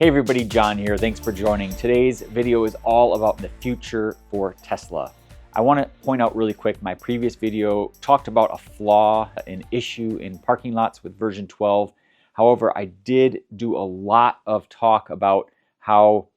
Hey everybody, John here. Thanks for joining. Today's video is all about the future for Tesla. I want to point out really quick, my previous video talked about a flaw, an issue in parking lots with version 12. However, I did do a lot of talk about how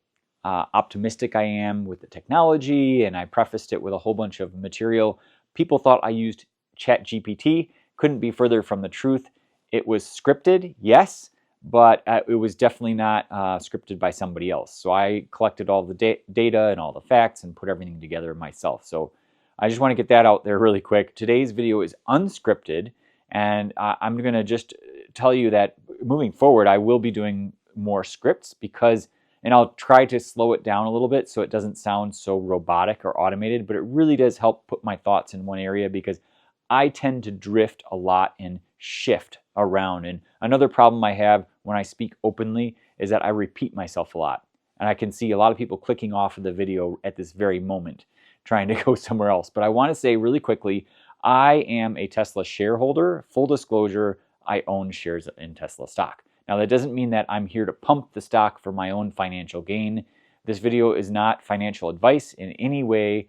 optimistic I am with the technology, and I prefaced it with a whole bunch of material. People thought I used ChatGPT. Couldn't be further from the truth. It was scripted, yes, but it was definitely not scripted by somebody else. So I collected all the data and all the facts and put everything together myself. So I just want to get that out there really quick. Today's video is unscripted, and I'm going to just tell you that moving forward, I will be doing more scripts because, and I'll try to slow it down a little bit so it doesn't sound so robotic or automated, but it really does help put my thoughts in one area because I tend to drift a lot and shift around. And another problem I have when I speak openly is that I repeat myself a lot. And I can see a lot of people clicking off of the video at this very moment, trying to go somewhere else. But I want to say really quickly, I am a Tesla shareholder. Full disclosure, I own shares in Tesla stock. Now that doesn't mean that I'm here to pump the stock for my own financial gain. This video is not financial advice in any way,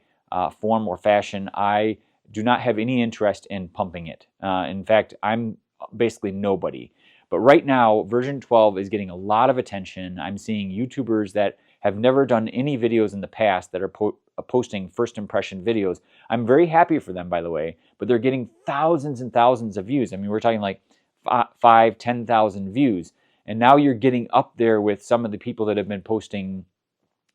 form, or fashion. I do not have any interest in pumping it. In fact, I'm basically nobody. But right now, version 12 is getting a lot of attention. I'm seeing YouTubers that have never done any videos in the past that are posting first impression videos. I'm very happy for them, by the way, but they're getting thousands and thousands of views. I mean, we're talking like 5,000, 10,000 views. And now you're getting up there with some of the people that have been posting,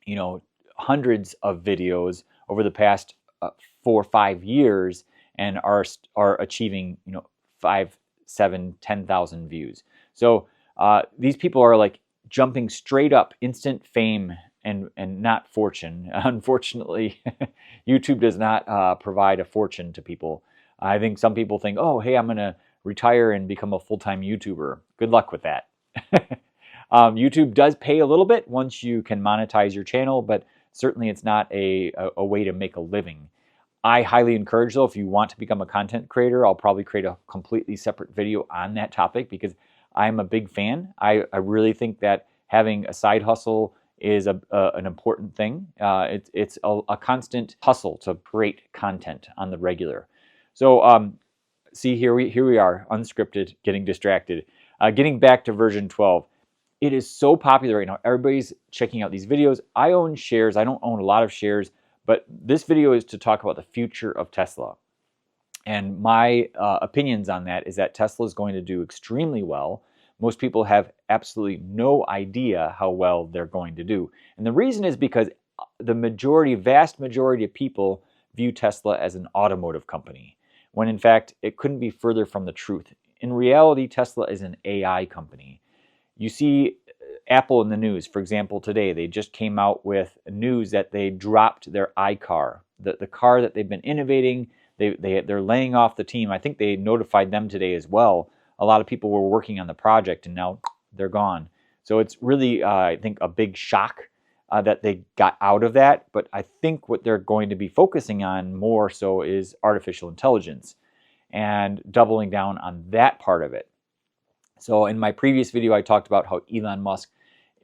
you know, hundreds of videos over the past 4 or 5 years and are achieving, you know, 5, 7, 10,000 views. So these people are like jumping straight up, instant fame and not fortune. Unfortunately, YouTube does not provide a fortune to people. I think some people think, oh, hey, I'm going to retire and become a full-time YouTuber. Good luck with that. YouTube does pay a little bit once you can monetize your channel, but certainly it's not a way to make a living. I highly encourage, though, if you want to become a content creator, I'll probably create a completely separate video on that topic because I'm a big fan. I really think that having a side hustle is an important thing. It's a constant hustle to create content on the regular. So see, here we are, unscripted, getting distracted. Getting back to version 12. It is so popular right now. Everybody's checking out these videos. I own shares. I don't own a lot of shares. But this video is to talk about the future of Tesla. And my opinions on that is that Tesla is going to do extremely well. Most people have absolutely no idea how well they're going to do. And the reason is because the vast majority of people view Tesla as an automotive company, when in fact, it couldn't be further from the truth. In reality, Tesla is an AI company. You see Apple in the news, for example, today, they just came out with news that they dropped their iCar, the car that they've been innovating. They're laying off the team. I think they notified them today as well. A lot of people were working on the project and now they're gone. So it's really, I think, a big shock that they got out of that. But I think what they're going to be focusing on more so is artificial intelligence and doubling down on that part of it. So in my previous video, I talked about how Elon Musk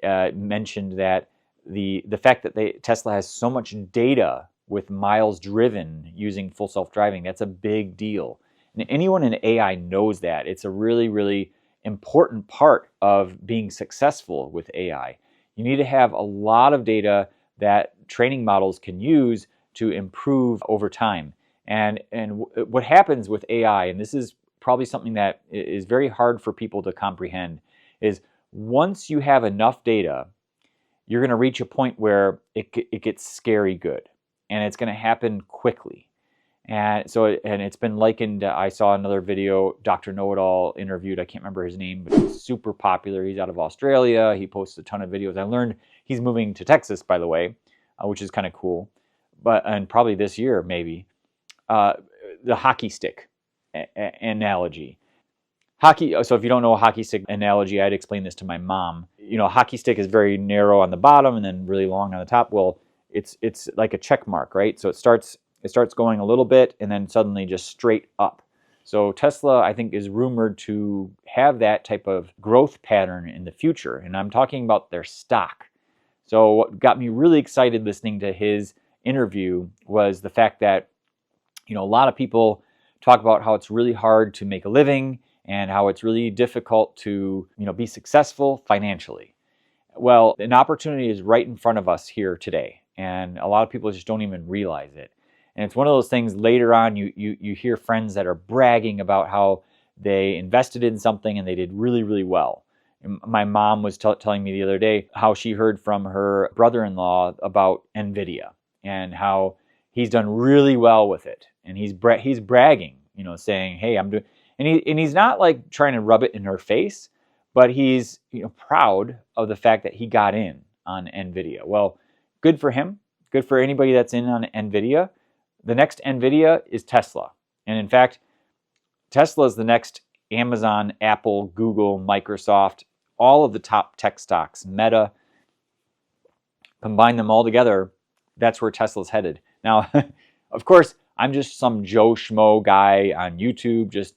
mentioned that the fact that Tesla has so much data with miles driven using full self-driving, that's a big deal. And anyone in AI knows that. It's a really, really important part of being successful with AI. You need to have a lot of data that training models can use to improve over time. And what happens with AI, and this is probably something that is very hard for people to comprehend, is once you have enough data, you're going to reach a point where it gets scary good, and it's going to happen quickly. And so, and it's been likened, I saw another video, DrKnowItAll interviewed, I can't remember his name, but he's super popular. He's out of Australia. He posts a ton of videos. I learned he's moving to Texas, by the way, which is kind of cool. And probably this year, maybe. The hockey stick analogy. So if you don't know a hockey stick analogy, I'd explain this to my mom. You know, a hockey stick is very narrow on the bottom and then really long on the top. Well, it's like a check mark, right? So it starts going a little bit and then suddenly just straight up. So Tesla, I think, is rumored to have that type of growth pattern in the future. And I'm talking about their stock. So what got me really excited listening to his interview was the fact that, a lot of people talk about how it's really hard to make a living and how it's really difficult to, be successful financially. Well, an opportunity is right in front of us here today, and a lot of people just don't even realize it. And it's one of those things later on, you hear friends that are bragging about how they invested in something and they did really, really well. And my mom was telling me the other day how she heard from her brother-in-law about Nvidia and how he's done really well with it. And he's bragging, saying, hey, I'm doing, and he's not like trying to rub it in her face, but he's proud of the fact that he got in on Nvidia. Well, good for him. Good for anybody that's in on Nvidia. The next Nvidia is Tesla. And in fact, Tesla is the next Amazon, Apple, Google, Microsoft, all of the top tech stocks, Meta. Combine them all together, that's where Tesla's headed. Now, of course, I'm just some Joe Schmo guy on YouTube, just,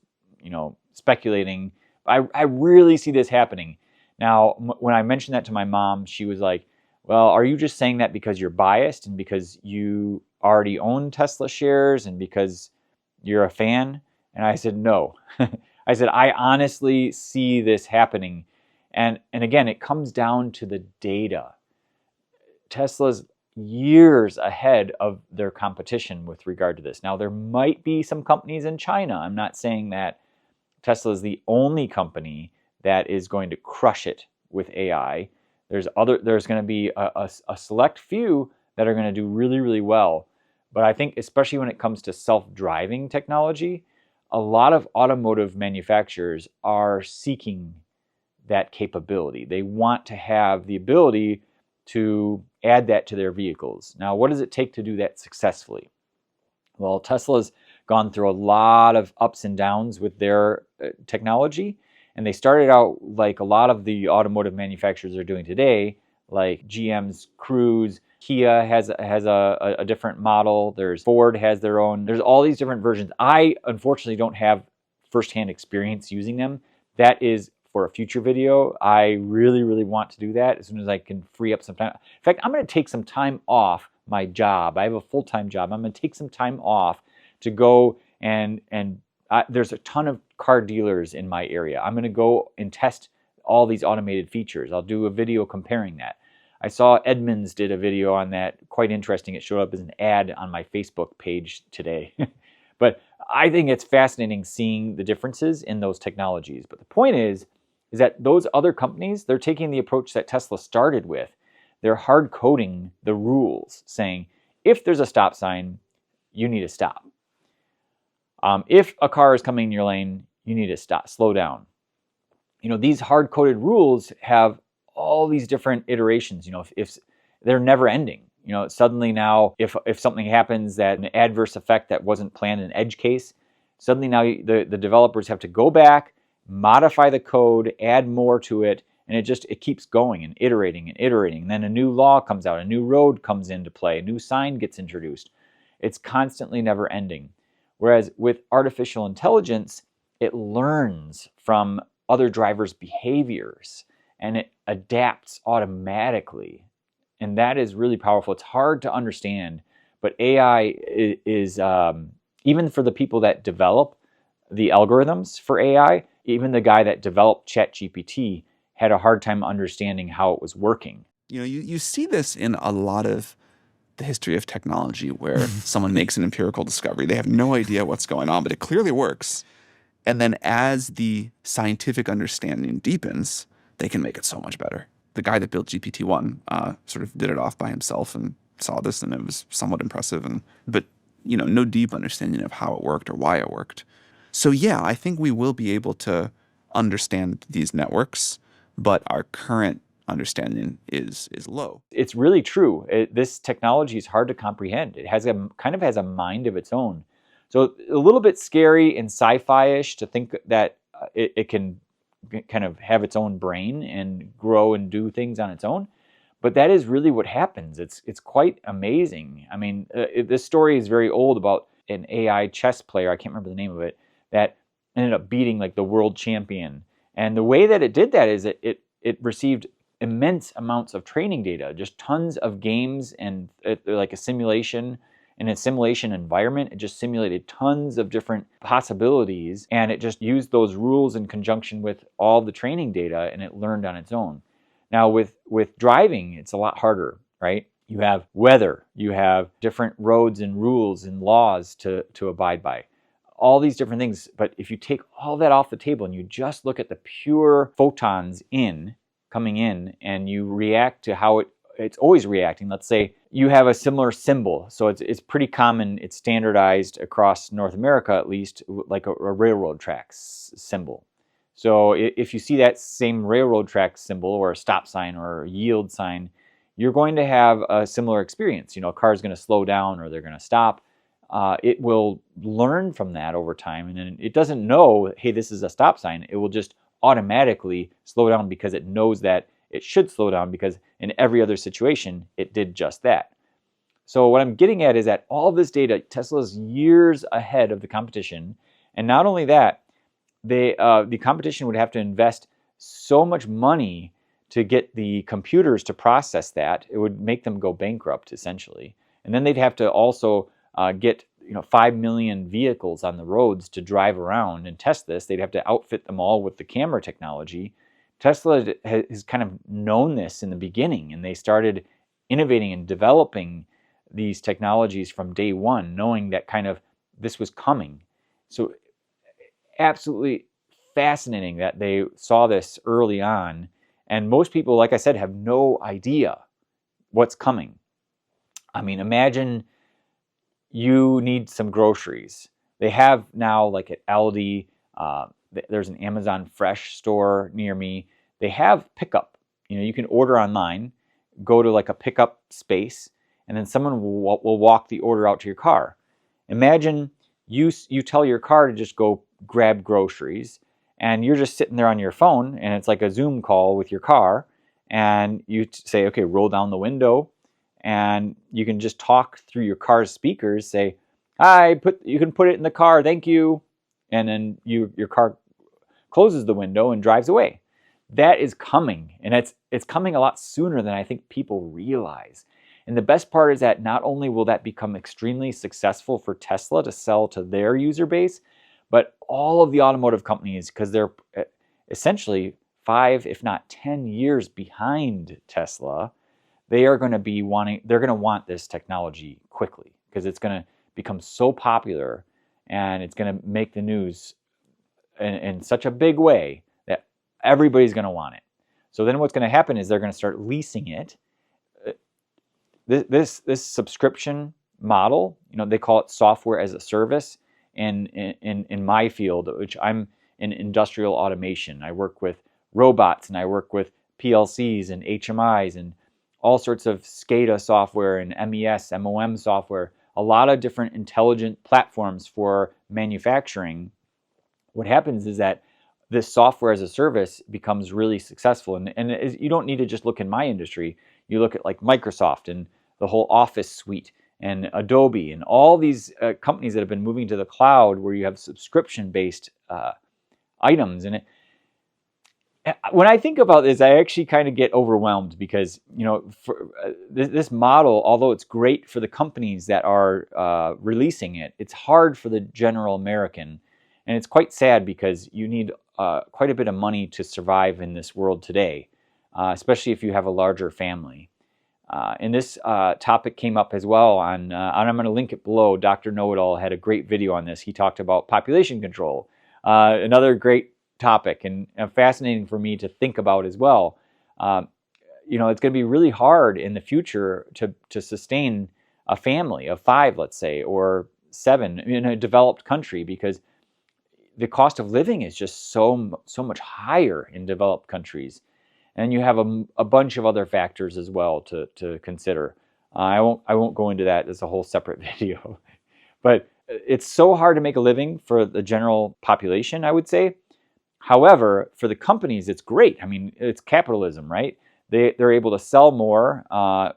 speculating. I really see this happening. Now, when I mentioned that to my mom, she was like, well, are you just saying that because you're biased and because you already own Tesla shares and because you're a fan? And I said, no. I said, I honestly see this happening. And again, it comes down to the data. Tesla's years ahead of their competition with regard to this. Now, there might be some companies in China. I'm not saying that Tesla is the only company that is going to crush it with AI. There's going to be a select few that are going to do really, really well. But I think especially when it comes to self-driving technology, a lot of automotive manufacturers are seeking that capability. They want to have the ability to add that to their vehicles. Now, what does it take to do that successfully? Well, Tesla's gone through a lot of ups and downs with their technology, and they started out like a lot of the automotive manufacturers are doing today, like GM's Cruise, Kia has a different model, there's Ford has their own, there's all these different versions. I unfortunately don't have firsthand experience using them. That is for a future video. I really, really want to do that as soon as I can free up some time. In fact, I'm going to take some time off my job. I have a full-time job. I'm going to take some time off to go and there's a ton of car dealers in my area. I'm going to go and test all these automated features. I'll do a video comparing that. I saw Edmunds did a video on that, quite interesting. It showed up as an ad on my Facebook page today. But I think it's fascinating seeing the differences in those technologies. But the point is that those other companies, they're taking the approach that Tesla started with. They're hard coding the rules, saying, if there's a stop sign, you need to stop. If a car is coming in your lane, you need to stop, slow down. These hard-coded rules have all these different iterations. If they're never ending. Suddenly now, if something happens that an adverse effect that wasn't planned, an edge case, suddenly now the developers have to go back, modify the code, add more to it, and it keeps going and iterating. And then a new law comes out, a new road comes into play, a new sign gets introduced. It's constantly never ending. Whereas with artificial intelligence, it learns from other drivers' behaviors and it adapts automatically. And that is really powerful. It's hard to understand, but AI is even for the people that develop the algorithms for AI, even the guy that developed ChatGPT had a hard time understanding how it was working. You see this in a lot of the history of technology where someone makes an empirical discovery. They have no idea what's going on, but it clearly works. And then as the scientific understanding deepens, they can make it so much better. The guy that built GPT-1 sort of did it off by himself and saw this, and it was somewhat impressive. But no deep understanding of how it worked or why it worked. So yeah, I think we will be able to understand these networks, but our current understanding is low. It's really true. This technology is hard to comprehend. It has kind of has a mind of its own. So a little bit scary and sci-fi-ish to think that it can kind of have its own brain and grow and do things on its own. But that is really what happens. It's quite amazing. I mean, this story is very old about an AI chess player. I can't remember the name of it. That ended up beating like the world champion. And the way that it did that is it received immense amounts of training data, just tons of games and like a simulation. In a simulation environment, it just simulated tons of different possibilities, and it just used those rules in conjunction with all the training data, and it learned on its own. Now with driving, it's a lot harder, right? You have weather, you have different roads and rules and laws to abide by. All these different things, but if you take all that off the table and you just look at the pure photons coming in, and you react to how it's always reacting. Let's say you have a similar symbol. So it's pretty common, it's standardized across North America at least, like a railroad tracks symbol. So if you see that same railroad track symbol or a stop sign or a yield sign, you're going to have a similar experience. You know, a car is going to slow down or they're going to stop. It will learn from that over time, and then it doesn't know, hey, this is a stop sign. It will just automatically slow down because it knows that it should slow down, because in every other situation, it did just that. So what I'm getting at is that all this data, Tesla's years ahead of the competition. And not only that, the competition would have to invest so much money to get the computers to process that. It would make them go bankrupt, essentially. And then they'd have to also get 5 million vehicles on the roads to drive around and test this. They'd have to outfit them all with the camera technology. Tesla has kind of known this in the beginning, and they started innovating and developing these technologies from day one, knowing that kind of this was coming. So absolutely fascinating that they saw this early on. And most people, like I said, have no idea what's coming. I mean, imagine you need some groceries. They have now, like at Aldi, there's an Amazon Fresh store near me. They have pickup. You can order online, go to like a pickup space, and then someone will walk the order out to your car. Imagine you tell your car to just go grab groceries, and you're just sitting there on your phone, and it's like a Zoom call with your car, and you say, okay, roll down the window, and you can just talk through your car's speakers, say, hi, you can put it in the car, thank you. And then your car closes the window and drives away. That is coming, and it's coming a lot sooner than I think people realize. And the best part is that not only will that become extremely successful for Tesla to sell to their user base, but all of the automotive companies, because they're essentially 5, if not 10 years behind Tesla, they're going to want this technology quickly, because it's going to become so popular and it's going to make the news in such a big way that everybody's going to want it. So then what's going to happen is they're going to start leasing it. This subscription model, they call it software as a service. And in my field, which I'm in industrial automation, I work with robots and I work with PLCs and HMIs and all sorts of SCADA software and MES, MOM software, a lot of different intelligent platforms for manufacturing. What happens is that this software as a service becomes really successful. And you don't need to just look in my industry. You look at like Microsoft and the whole Office suite and Adobe and all these companies that have been moving to the cloud, where you have subscription-based items. And when I think about this, I actually kind of get overwhelmed, because this model, although it's great for the companies that are releasing it, it's hard for the general American. And it's quite sad, because you need quite a bit of money to survive in this world today, especially if you have a larger family. And this topic came up as well and I'm going to link it below. DrKnowItAll had a great video on this. He talked about population control, another great topic, and fascinating for me to think about as well. It's going to be really hard in the future to sustain a family of 5, let's say, or 7 in a developed country, because the cost of living is just so much higher in developed countries. And you have a bunch of other factors as well to consider. I won't go into that. It's a whole separate video. But it's so hard to make a living for the general population, I would say. However, for the companies, it's great. I mean, it's capitalism, right? They're able to sell more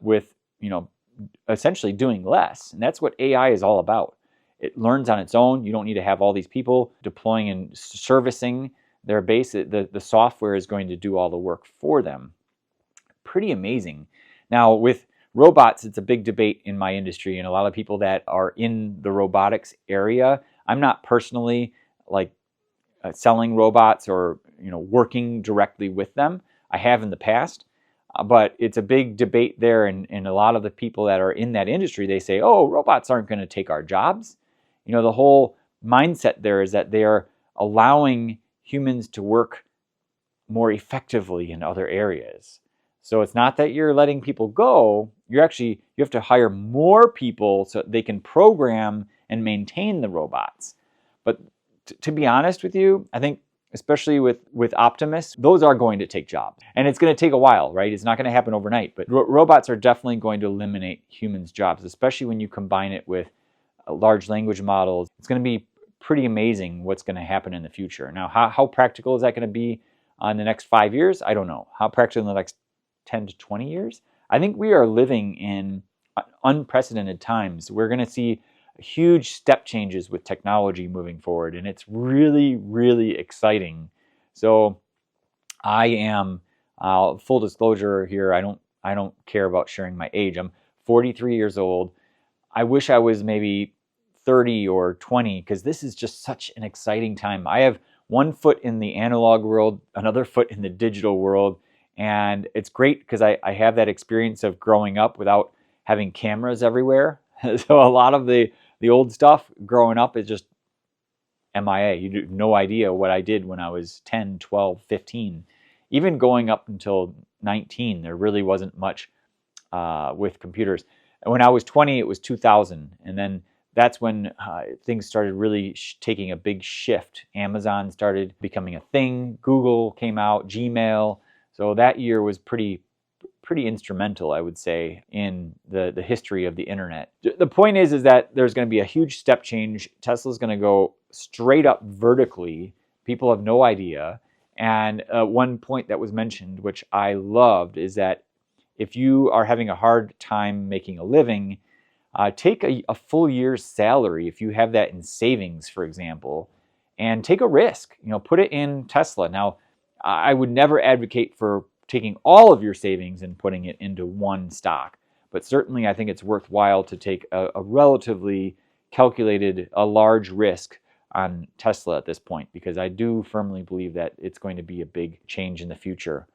with essentially doing less. And that's what AI is all about. It learns on its own. You don't need to have all these people deploying and servicing their base. The software is going to do all the work for them. Pretty amazing. Now with robots, it's a big debate in my industry, and a lot of people that are in the robotics area. I'm not personally like selling robots or working directly with them. I have in the past, but it's a big debate there, and a lot of the people that are in that industry, they say, oh, robots aren't going to take our jobs. The whole mindset there is that they are allowing humans to work more effectively in other areas. So it's not that you're letting people go, you have to hire more people so they can program and maintain the robots. But to be honest with you, I think especially with Optimus, those are going to take jobs. And it's going to take a while, right? It's not going to happen overnight, but robots are definitely going to eliminate humans' jobs, especially when you combine it with large language models. It's going to be pretty amazing what's going to happen in the future. Now, how practical is that going to be in the next 5 years? I don't know. How practical in the next 10 to 20 years? I think we are living in unprecedented times. We're going to see huge step changes with technology moving forward, and it's really, really exciting. So I am, full disclosure here, I don't care about sharing my age. I'm 43 years old. I wish I was maybe 30 or 20, because this is just such an exciting time. I have one foot in the analog world, another foot in the digital world, and it's great because I have that experience of growing up without having cameras everywhere. So a lot of the old stuff growing up is just MIA. You have no idea what I did when I was 10, 12, 15. Even going up until 19, there really wasn't much with computers. And when I was 20, it was 2000. And then that's when things started really taking a big shift. Amazon started becoming a thing. Google came out, Gmail. So that year was pretty instrumental, I would say, in the history of the internet. The point is that there's going to be a huge step change. Tesla's going to go straight up vertically. People have no idea. And one point that was mentioned, which I loved, is that if you are having a hard time making a living, take a full year's salary, if you have that in savings, for example, and take a risk. Put it in Tesla. Now, I would never advocate for taking all of your savings and putting it into one stock, but certainly I think it's worthwhile to take a relatively calculated, a large risk on Tesla at this point, because I do firmly believe that it's going to be a big change in the future.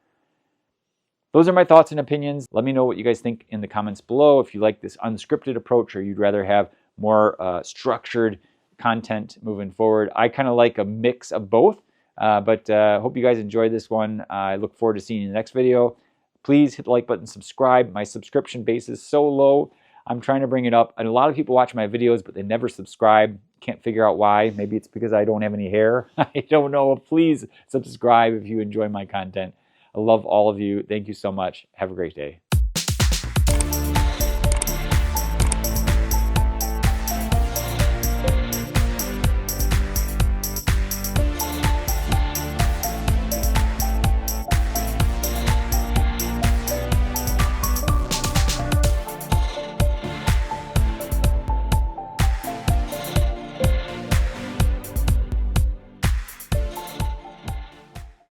Those are my thoughts and opinions. Let me know what you guys think in the comments below. If you like this unscripted approach or you'd rather have more structured content moving forward. I kind of like a mix of both, but hope you guys enjoyed this one. I look forward to seeing you in the next video. Please hit the like button, subscribe. My subscription base is so low. I'm trying to bring it up. And a lot of people watch my videos, but they never subscribe. Can't figure out why. Maybe it's because I don't have any hair. I don't know. Please subscribe if you enjoy my content. I love all of you. Thank you so much. Have a great day.